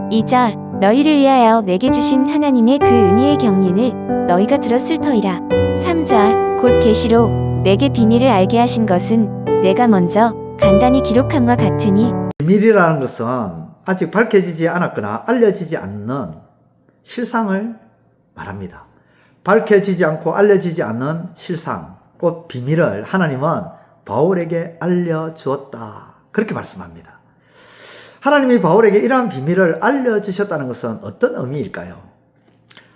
2절 너희를 위하여 내게 주신 하나님의 그 은혜의 경륜을 너희가 들었을 터이라. 3절 곧 계시로 내게 비밀을 알게 하신 것은 내가 먼저 간단히 기록함과 같으니. 비밀이라는 것은 아직 밝혀지지 않았거나 알려지지 않는 실상을 말합니다. 밝혀지지 않고 알려지지 않는 실상, 곧 비밀을 하나님은 바울에게 알려주었다. 그렇게 말씀합니다. 하나님이 바울에게 이러한 비밀을 알려주셨다는 것은 어떤 의미일까요?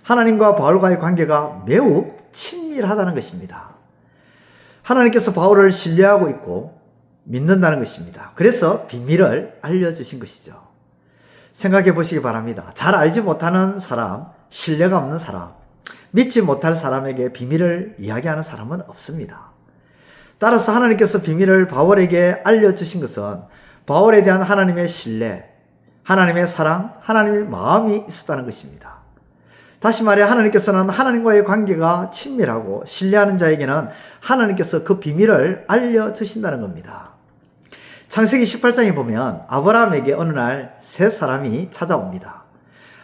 하나님과 바울과의 관계가 매우 친밀하다는 것입니다. 하나님께서 바울을 신뢰하고 있고 믿는다는 것입니다. 그래서 비밀을 알려주신 것이죠. 생각해 보시기 바랍니다. 잘 알지 못하는 사람, 신뢰가 없는 사람, 믿지 못할 사람에게 비밀을 이야기하는 사람은 없습니다. 따라서 하나님께서 비밀을 바울에게 알려주신 것은 바울에 대한 하나님의 신뢰, 하나님의 사랑, 하나님의 마음이 있었다는 것입니다. 다시 말해 하나님께서는 하나님과의 관계가 친밀하고 신뢰하는 자에게는 하나님께서 그 비밀을 알려주신다는 겁니다. 창세기 18장에 보면 아브라함에게 어느 날 세 사람이 찾아옵니다.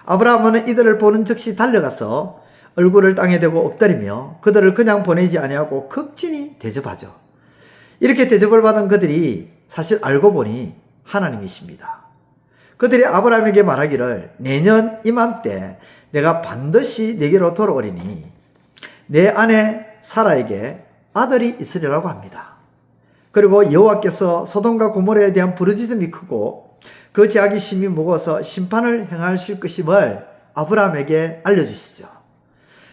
아브라함은 이들을 보는 즉시 달려가서 얼굴을 땅에 대고 엎드리며 그들을 그냥 보내지 아니하고 극진히 대접하죠. 이렇게 대접을 받은 그들이 사실 알고 보니 하나님이십니다. 그들이 아브라함에게 말하기를 내년 이맘때 내가 반드시 내게로 돌아오리니 내 아내 사라에게 아들이 있으리라고 합니다. 그리고 여호와께서 소돔과 고모라에 대한 부르짖음이 크고 그 죄악이 심히 무거워서 심판을 행하실 것임을 아브라함에게 알려주시죠.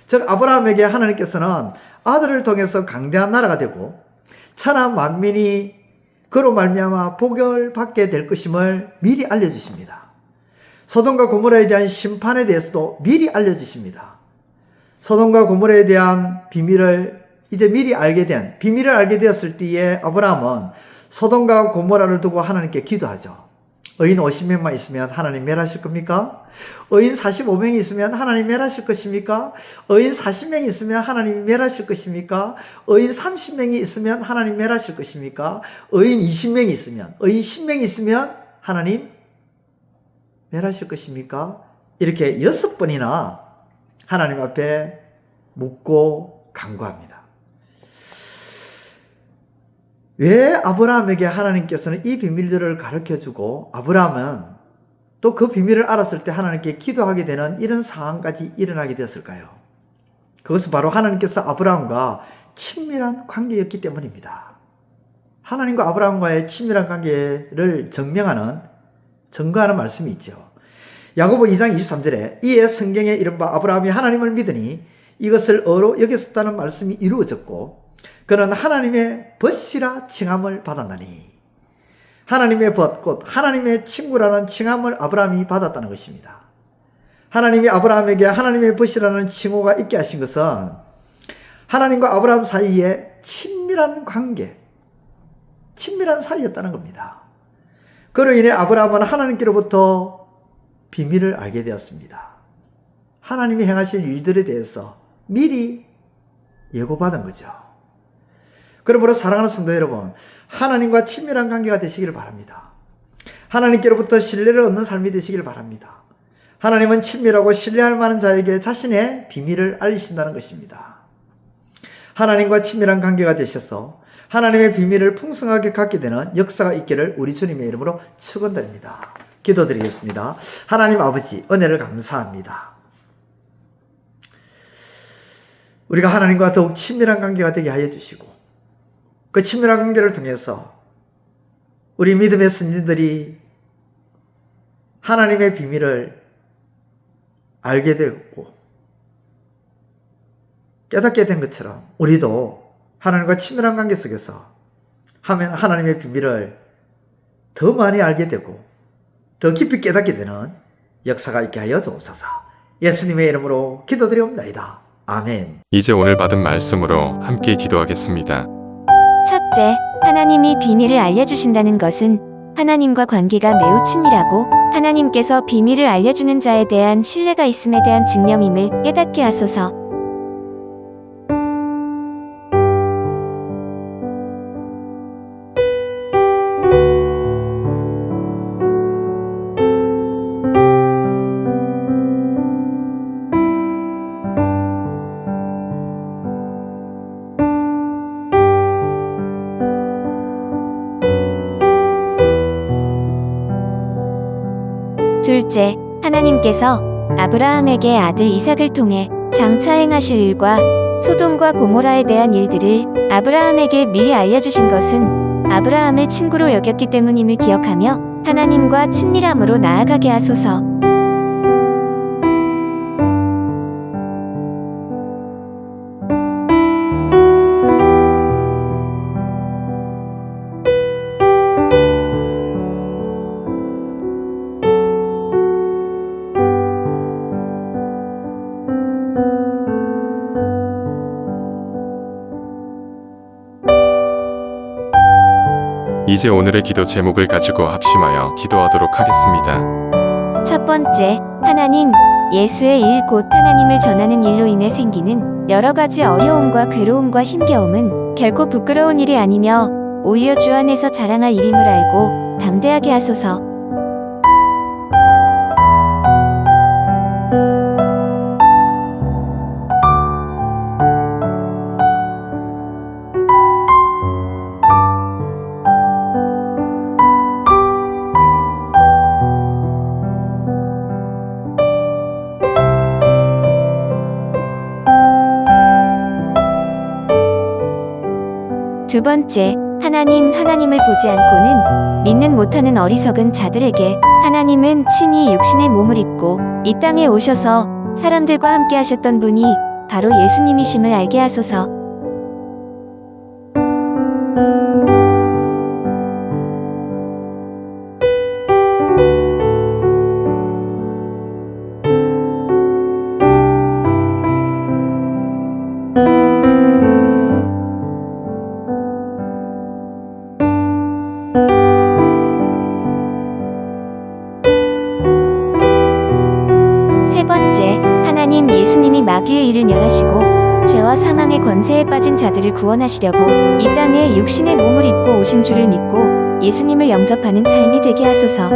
즉 아브라함에게 하나님께서는 아들을 통해서 강대한 나라가 되고 천하 만민이 그로 말미암아 복을 받게 될 것임을 미리 알려주십니다. 소돔과 고모라에 대한 심판에 대해서도 미리 알려주십니다. 소돔과 고모라에 대한 비밀을 이제 미리 비밀을 알게 되었을 때에 아브라함은 소돔과 고모라를 두고 하나님께 기도하죠. 의인 50명만 있으면 하나님 멸하실 겁니까? 의인 45명이 있으면 하나님 멸하실 것입니까? 의인 40명이 있으면 하나님 멸하실 것입니까? 의인 30명이 있으면 하나님 멸하실 것입니까? 의인 20명이 있으면, 의인 10명이 있으면 하나님 멸하실 것입니까? 이렇게 6번이나 하나님 앞에 묻고 간구합니다. 왜 아브라함에게 하나님께서는 이 비밀들을 가르쳐주고 아브라함은 또 그 비밀을 알았을 때 하나님께 기도하게 되는 이런 상황까지 일어나게 되었을까요? 그것은 바로 하나님께서 아브라함과 친밀한 관계였기 때문입니다. 하나님과 아브라함과의 친밀한 관계를 증거하는 말씀이 있죠. 야고보 2장 23절에 이에 성경에 이른바 아브라함이 하나님을 믿으니 이것을 의로 여겼었다는 말씀이 이루어졌고 그는 하나님의 벗이라 칭함을 받았나니. 하나님의 벗, 곧 하나님의 친구라는 칭함을 아브라함이 받았다는 것입니다. 하나님이 아브라함에게 하나님의 벗이라는 칭호가 있게 하신 것은 하나님과 아브라함 사이에 친밀한 관계, 친밀한 사이였다는 겁니다. 그로 인해 아브라함은 하나님께로부터 비밀을 알게 되었습니다. 하나님이 행하실 일들에 대해서 미리 예고받은 거죠. 그러므로 사랑하는 성도 여러분, 하나님과 친밀한 관계가 되시기를 바랍니다. 하나님께로부터 신뢰를 얻는 삶이 되시기를 바랍니다. 하나님은 친밀하고 신뢰할 만한 자에게 자신의 비밀을 알리신다는 것입니다. 하나님과 친밀한 관계가 되셔서 하나님의 비밀을 풍성하게 갖게 되는 역사가 있기를 우리 주님의 이름으로 축원드립니다. 기도드리겠습니다. 하나님 아버지, 은혜를 감사합니다. 우리가 하나님과 더욱 친밀한 관계가 되게 하여 주시고 그 친밀한 관계를 통해서 우리 믿음의 선진들이 하나님의 비밀을 알게 되었고 깨닫게 된 것처럼 우리도 하나님과 친밀한 관계 속에서 하나님의 비밀을 더 많이 알게 되고 더 깊이 깨닫게 되는 역사가 있게 하여 주옵소서. 예수님의 이름으로 기도드리옵나이다. 아멘. 이제 오늘 받은 말씀으로 함께 기도하겠습니다. 첫째, 하나님이 비밀을 알려주신다는 것은 하나님과 관계가 매우 친밀하고 하나님께서 비밀을 알려주는 자에 대한 신뢰가 있음에 대한 증명임을 깨닫게 하소서. 둘째, 하나님께서 아브라함에게 아들 이삭을 통해 장차 행하실 일과 소돔과 고모라에 대한 일들을 아브라함에게 미리 알려주신 것은 아브라함을 친구로 여겼기 때문임을 기억하며 하나님과 친밀함으로 나아가게 하소서. 이제 오늘의 기도 제목을 가지고 합심하여 기도하도록 하겠습니다. 첫 번째, 하나님, 예수의 일 곧 하나님을 전하는 일로 인해 생기는 여러 가지 어려움과 괴로움과 힘겨움은 결코 부끄러운 일이 아니며 오히려 주 안에서 자랑할 일임을 알고 담대하게 하소서. 두 번째, 하나님을 보지 않고는 믿는 못하는 어리석은 자들에게 하나님은 친히 육신의 몸을 입고 이 땅에 오셔서 사람들과 함께 하셨던 분이 바로 예수님이심을 알게 하소서. 세 번째, 하나님 예수님이 마귀의 일을 멸하시고 죄와 사망의 권세에 빠진 자들을 구원하시려고 이 땅에 육신의 몸을 입고 오신 줄을 믿고 예수님을 영접하는 삶이 되게 하소서.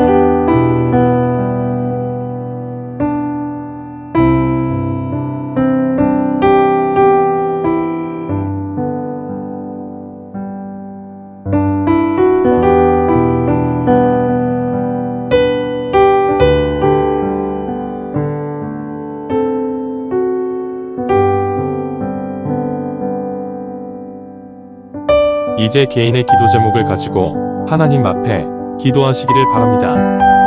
이제 개인의 기도 제목을 가지고 하나님 앞에 기도하시기를 바랍니다.